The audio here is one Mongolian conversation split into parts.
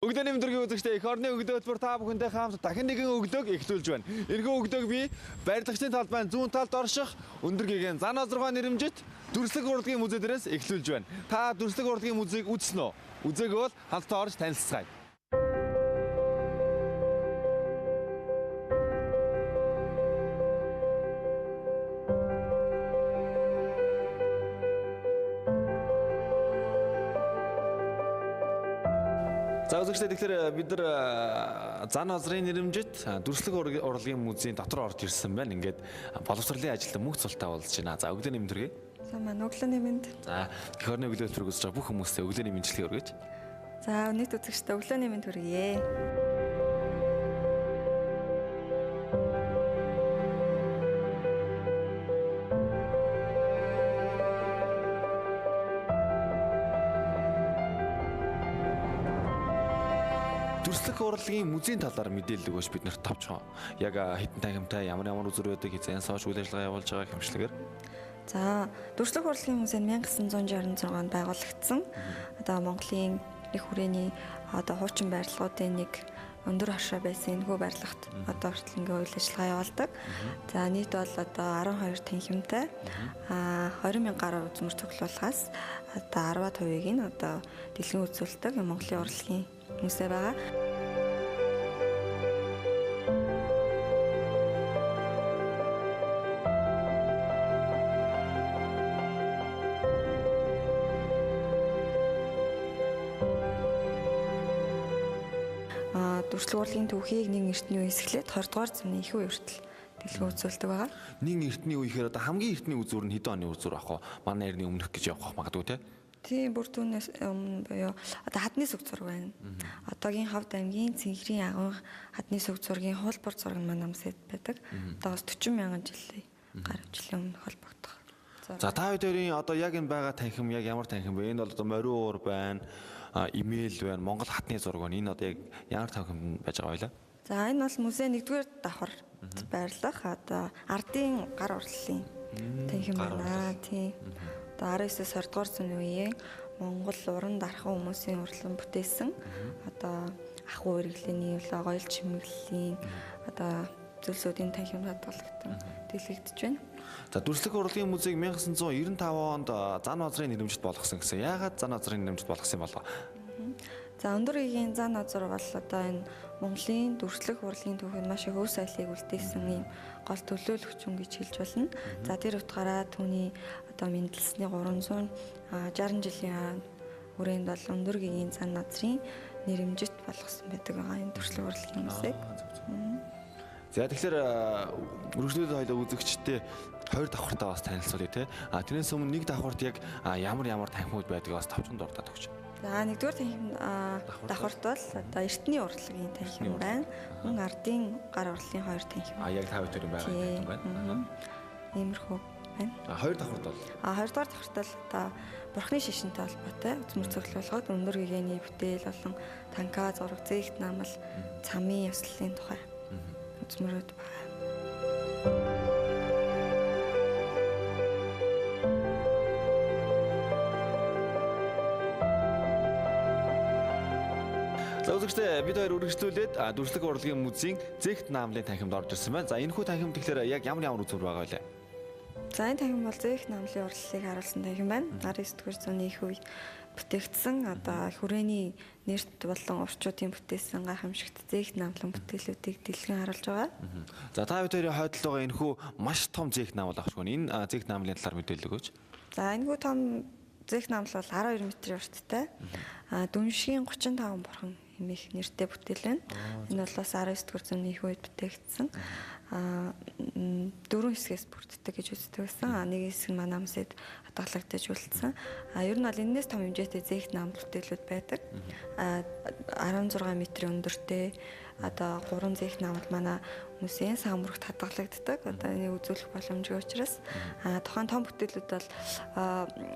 Өглөөний мэдрэг үзэгчдээ эх орны өглөө хөтөлбөр та бүхэндээ хамт дахин нэгэн өглөөг эхлүүлж байна. Энэхүү өглөөг би барилгачдын талбайн зүүн талд орших өндөр гэгээн зан азаргын нэрэмжит дүрслэг урлагийн музей дээрээс эхлүүлж байна. Та дүрслэг урлагийн музейг үзсэн үү? Үзээгүй бол хамтдаа орж танилццгаая. За үзэгчдээ тэгэхээр бид нар зан азрын нэрэмжит дүрслэг урлагийн музейн дотор орж ирсэн байна. Ингээд боловсролын ажилд мөнх цултаа болж байна. За өглөөний мэнд хүргэе. За маань өглөөний мэнд. За эх орны өглөө хөтөлбөр үзэж байгаа бүх хүмүүстээ өглөөний мэндчлэгийг хүргэж. За нийт үзэгчдээ өглөөний мэнд хүргэе. Дүрслэг урлагийн музейн талаар мэдээлэл өгөөч бид нарт тавч. Яг хэдэн танхимтай ямар үзүр байдаг хязгаан сууж үйл ажиллагаа явуулж байгаа хэмжлэгээр. За дүрслэг урлагийн музей 1966 онд байгуулагдсан. Одоо Монголын их хүрээний одоо хуучин барилгуудын нэг өндөр хашаа байсан энэхүү барилгад одоо хүртэл ингээ үйл ажиллагаа явуулдаг. За нийт бол одоо 12 танхимтай 20,000 гаруй үзмэр цуглуулгаас одоо 10%-ийг нь одоо дэлгэн үзүүлдэг Монголын урлагийн музей байгаа. Дүрслэг урлагийн түүхийг нэг эртний үеэс эхлээд 20 дугаар зууны их үе хүртэл дэлгэн үзүүлдэг байгаа. Нэг эртний үехээр одоо хамгийн эртний үзүүр нь хэдэн оны үзүүр ах вэ? Манай эртний өмнөх гэж явах магадгүй те. Тийм бүр түүнээс өмнө буюу одоо хадны сүг зураг байна. Одоогийн Ховд аймгийн Цэнхэрийн агуйн хадны сүг зургийн хуулбар зураг нь манай намсад байдаг. Одоос 40,000 жилийн гаруй жилийн өмнө холбогдох. За та хоёрын одоо яг энэ байгаа танхим яг ямар танхим бэ? Энэ бол одоо морин уур байна, имэйл байна, Монгол хатны зураг байна. Энэ одоо яг ямар танхим байж байгаа байлаа? За энэ бол музей 1-р давхар байрлах одоо ардын гар урлалын танхим байна. Тийм. Одоо 19-с 20-р зууны үеийн Монгол уран дархан хүмүүсийн урлан бүтээсэн одоо ахуй хэрэглээний гоёл чимэглэлийн одоо зүйлсүүдийн танхим хадгалагдсан дэлгэгдэж байна. За дүрслэг урлагийн музейг 1995 онд зан азрын нэрэмжит болгосон гэсэн. Яагаад зан азрын нэрэмжит болгосон юм болов? За өндөр гэгийн зан азар бол одоо энэ Монголын дүрслэг урлагийн түүхэд маш их өс айлыг үлдээсэн юм гол төлөөлөгч хүн гэж хэлж болно. За тэр утгаараа түүний одоо мэндэлсний 360 жилийн хүрээнд бол өндөр гэгийн зан азрын нэрэмжит болгосон байдаг байгаа энэ дүрслэг урлагийн музейг. За тэгэхээр өргөжлөлт хоёлоо үзэгчтэй 2 давхартай бас танилцуулъя те. Тэрнээс өмнө нэг давхарт яг ямар танхимуд байдгийг бас тавчхан дурдаад өгч. За нэгдүгээр танхим давхарт бол одоо эртний урлагийн танхим байна. Мөн ардын гар урлалын 2 танхим. Яг та хоёрын байгаа танхим байна. Иймэрхүү байна. 2 давхарт бол 2 дугаар давхарт бол одоо бурхны шишинтэй холбоотой үзмэр цуглуулгад өндөр гэгээний бүтээл болон танка зураг зээгт намал цамын ёслолын тухай үзмэрүүд байна. За үзэгчдээ бид хоёр үргэлжлүүлээд дүрслэг урлагийн музейн зээгт наамлын танхимд орж ирсэн байна. За энэхүү танхим тэгэхээр яг ямар үзүүр байгаа вэ? За энэ танхим бол зээгт наамлын урлагийг харуулсан танхим байна. 19-р зууны их үед бүтээгдсэн одоо хүрээний нэрт болон урчуудын бүтээсэн гайхамшигт зээгт наамлын бүтээлүүдийг дэлгэн харуулж байгаа. За та хоёрын хойдол байгаа энэхүү маш том зээгт наамл багш. Энэ зээгт наамлын талаар мэдээлэл өгөөч. За энэхүү том зээгт наамл бол 12 м урттай. Дүншгийн 35 бурхан хэмээх нэртэй бүтээл байна. Энэ бол бас 19-р зууны их үед бүтээгдсэн. 4 хэсгээс бүрддэг гэж үздэг байсан. Нэг хэсэг нь манай намсад хадгалагдаж үлдсэн. Ер нь бол энэс том хэмжээтэй зээгт наамл бүтээлүүд байдаг. 16 м өндөртэй одоо 3 зээгт наамл манай музейн саамрагт хадгалагддаг. Одоо энийг үзүүлэх боломжтой учраас тухайн том бүтээлүүд бол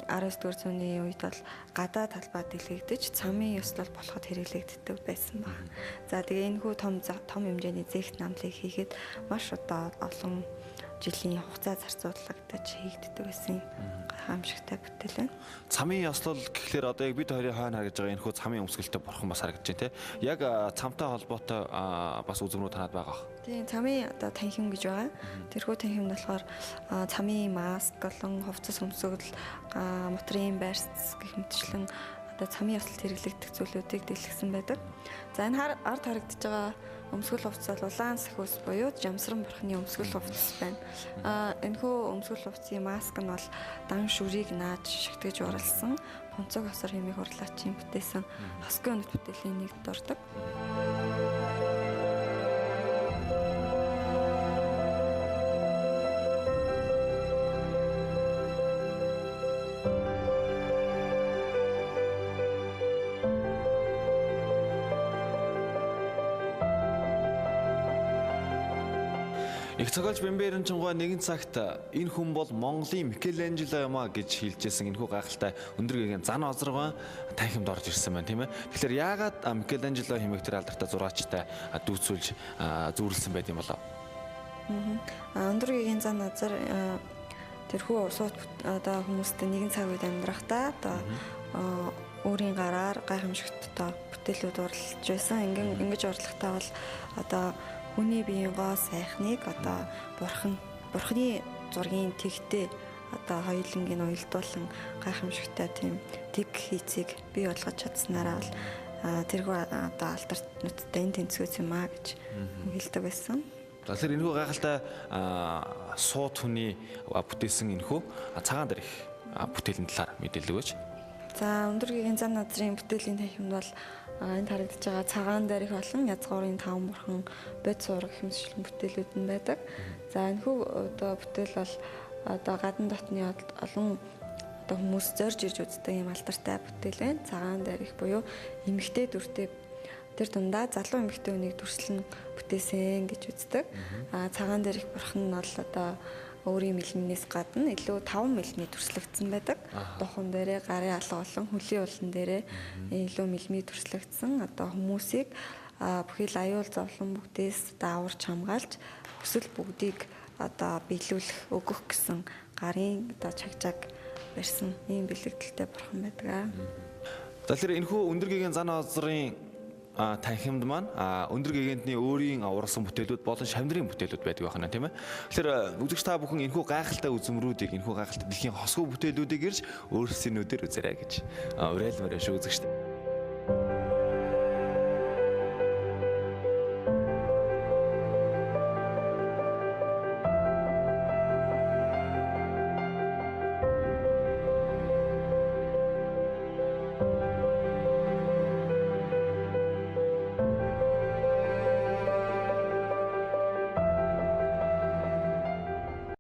19-р зууны үед бол гадаа талбай дэлгэгдэж цамын ёслол болоход хэрэглэгддэг байсан байна. За тэгээ энэхүү том хэмжээний зээгт наамлыг хийхэд маш одоо олон жилийн хугацаа зарцуулагдаж хийгддэг байсан гайхамшигтай бүтээл байна. Цамын ёслол гэхлээр одоо яг бид хоёрын хойно харагдж байгаа энэ хүү цамын өмсгөлтэй бурхан бас харагдаж байна те. Яг цамтай холбоотой бас үзмрүүд танад байгаа. Тийм цамын одоо танхим гэж байгаа. Тэрхүү танхимд болохоор цамын маск, болон хувцас өмсгөл, моторын байрц гэх мэтчлэн одоо цамын ёслолд хэрэглэгдэх зүйлүүдийг дэлгэсэн байдаг. За энэ ард харагдаж байгаа өмсгөл хувцас бол улаан сахиус буюу жамсран бурхны өмсгөл хувцас байна. Энэхүү өмсгөл хувцсийн маск нь бол дан шүрийг нааж шигтгэж уралсан бонцог хосор хэмээх урлаачийн бүтээсэн хосгийн өнөт бүтээлийн нэгд ордог. Их цогоолж Бэмбэрэнчингуй нэгэн цагт энэ хүн бол Монголын Микеланжело юм а гэж хэлжсэн энэхүү гайхалтай өндөр гэгийн зан озрогоо танхимд орж ирсэн байна тийм ээ. Тэгэхээр яагаад Микеланжело хэмээх тэр алдартай зураачтай дүүцүүлж зүүрлсэн байт юм болов? Өндөр гэгийн зан озр тэрхүү усууд одоо хүмүүстэй нэгэн цаг үед амьдрахдаа одоо өөрийн гараар гайхамшигттай бүтээлүүд уралж байсан. Ингэж уралдахтаа бол одоо хүний биеийн гоо сайхныг одоо бурхны зургийн тэгтээ одоо хоёулангийн уялдуулан гайхамшигтай тийм тэг хийцийг бий болгож чадсанараа бол тэргүй одоо алдарт нуттай энэ тэнцвэс юм а гэж хэлдэг байсан. Тэгэхээр энэхүү гайхалтай сууд хүний бүтээсэн энэхүү цагаан дээрх бүтээлийн талаар мэдээлэл өгөөч. За өндөр гэгийн зан озрын бүтээлийн танхимд бол энд харагдаж байгаа цагаан дээрх болон язгуурын таван бурхан бод суурах хэмжлэн бүтээлүүд нь байдаг. За энэхүү одоо бүтээл бол одоо гадна дотны олон одоо хүмүүс зорж ирж үздэг юм алдартай бүтээл байна. Цагаан дээрх буюу эмэгтэй дүртэй тэр дундаа залуу эмэгтэй хүнийг дүрслэн бүтээсэн гэж үздэг. Цагаан дээрх бурхан нь бол одоо өөрийн мэлмнээс гадна илүү 5 мэлми төрслөгдсөн байдаг. Духан дээрээ, гарын алга болон хөлийн улан дээрээ илүү мэлми төрслөгдсөн. Одоо хүмүүсийг бүхэл аюул зовлон бүгдээс дааварч хамгаалж хүсэл бүгдийг одоо биелүүлэх, өгөх гэсэн гарын одоо чагжааг барьсан ийм бэлэгдэлтэй бурхан байдаг. Тэгэхээр энэхүү өндөр гэгийн зан озрын танхимд маань өндөр гэгээнтний өөрийн ургасан бүтээлүүд болон шавнырын бүтээлүүд байдаг байна тийм ээ. Тэгэхээр үзэгч та бүхэн энэхүү гайхалтай үзмрүүдийг энэхүү гайхалтай дэлхийн хосгүй бүтээлүүдийг ирж өөрсдийнхнүүдээр үзээрэй гэж уриалмаар шүү үзэгч.